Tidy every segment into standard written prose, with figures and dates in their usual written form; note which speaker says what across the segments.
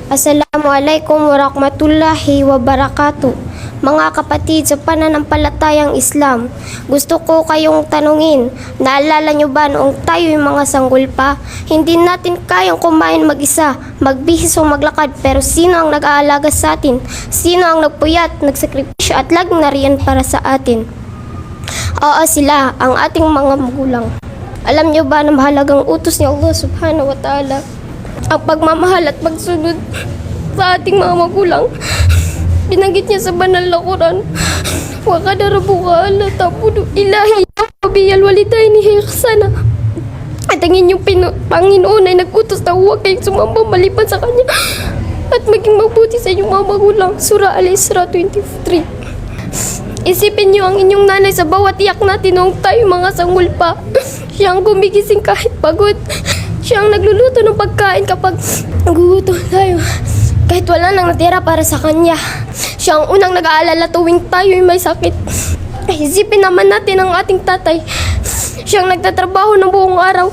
Speaker 1: Assalamualaikum warahmatullahi wabarakatuh. Mga kapatid sa pananampalatayang Islam, gusto ko kayong tanungin, naalala nyo ba noong tayo yung mga sanggol pa? Hindi natin kayang kumain mag-isa, magbihis o maglakad, pero sino ang nag-aalaga sa atin? Sino ang nagpuyat, nagsakripisyo at laging nariyan para sa atin? Oo, sila, ang ating mga magulang. Alam nyo ba na mahalagang utos ni Allah subhanahu wa ta'ala ang pagmamahal at pagsunod sa ating mga magulang? Binanggit niya sa banal na Quran, wa kadarabuka ala tabudu ilahi biyal walidaini ihsana. At ang inyong Panginoon ay nag-utos na huwag kayong sumamba maliban sa Kanya at maging mabuti sa inyong mga magulang. Surah Al-Isra 23. Isipin niyo ang inyong nanay sa bawat iyak natin noong tayo mga sanggol pa. Siya ang gumigising kahit pagod. Siya ang nagluluto ng pagkain kapag nagugutom tayo, kahit wala nang natira para sa Kanya. Siya ang unang nag-aalala tuwing tayo'y may sakit. Isipin naman natin ang ating tatay. Siya ang nagtatrabaho ng buong araw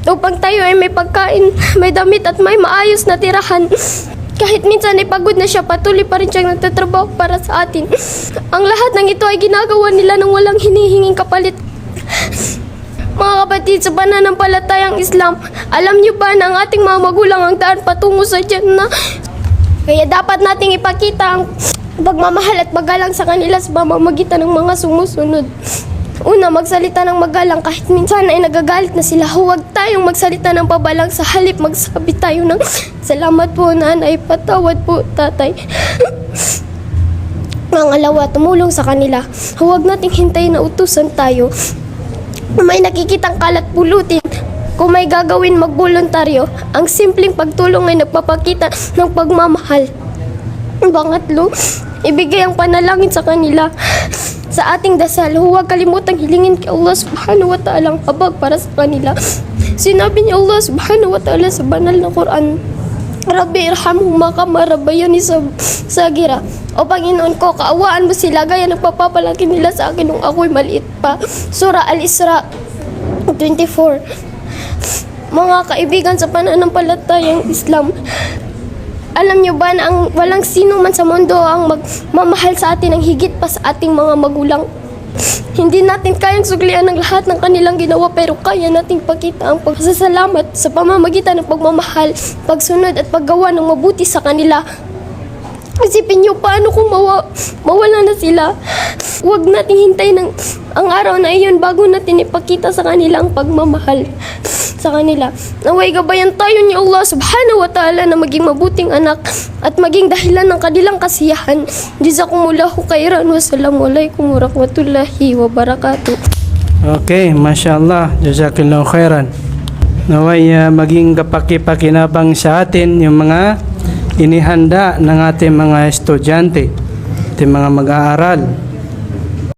Speaker 1: upang tayo ay may pagkain, may damit at may maayos na tirahan. Kahit minsan ay pagod na siya, patuloy pa rin siyang nagtatrabaho para sa atin. Ang lahat ng ito ay ginagawa nila nang walang hinihinging kapalit. Mga kapatid sa pananampalatayang Islam, alam niyo ba na ang ating mga magulang ang daan patungo sa Jannah? Kaya dapat nating ipakita ang pagmamahal at paggalang sa kanila sa pamamagitan ng mga sumusunod. Una, magsalita ng magalang kahit minsan ay nagagalit na sila. Huwag tayong magsalita ng pabalang, sa halip magsabi tayo ng salamat po nanay, patawad po tatay. Pangalawa, tumulong sa kanila. Huwag nating hintayin na utusan tayo. Kung may nakikitang kalat, pulutin. Kung may gagawin, magboluntaryo. Ang simpleng pagtulong ay nagpapakita ng pagmamahal. Pangatlo, ibigay ang panalangin sa kanila. Sa ating dasal, huwag kalimutang hilingin kay Allah subhanahu wa ta'ala ang habag para sa kanila. Sinabi ni Allah subhanahu wa ta'ala sa banal na Quran, Rabbi irhamhuma kama rabbayani sagira. O Panginoon ko, kaawaan mo sila gaya ng pagpapalaki nila sa akin nung ako'y maliit pa. Surah Al-Isra 24. Mga kaibigan sa pananampalatayang Islam, alam niyo ba na walang sino man sa mundo ang magmamahal sa atin ang higit pa sa ating mga magulang? Hindi natin kayang suklian ang lahat ng kanilang ginawa, pero kaya nating pakita ang pagsasalamat sa pamamagitan ng pagmamahal, pagsunod at paggawa ng mabuti sa kanila. Isipin niyo paano kung mawala na sila. Huwag nating hintayin ang araw na iyon bago natin ipakita sa kanila ang pagmamahal sa kanila. Naway gabayan tayo ni Allah subhanahu wa ta'ala na maging mabuting anak at maging dahilan ng kanilang kasiyahan. Jazakumullahu khairan. Wassalamualaikum warahmatullahi wabarakatuh.
Speaker 2: Okay, mashallah, jazakillahu khairan. Naway maging kapaki-pakinabang sa atin yung mga inihanda ng ating mga estudyante, ating mga mag-aaral.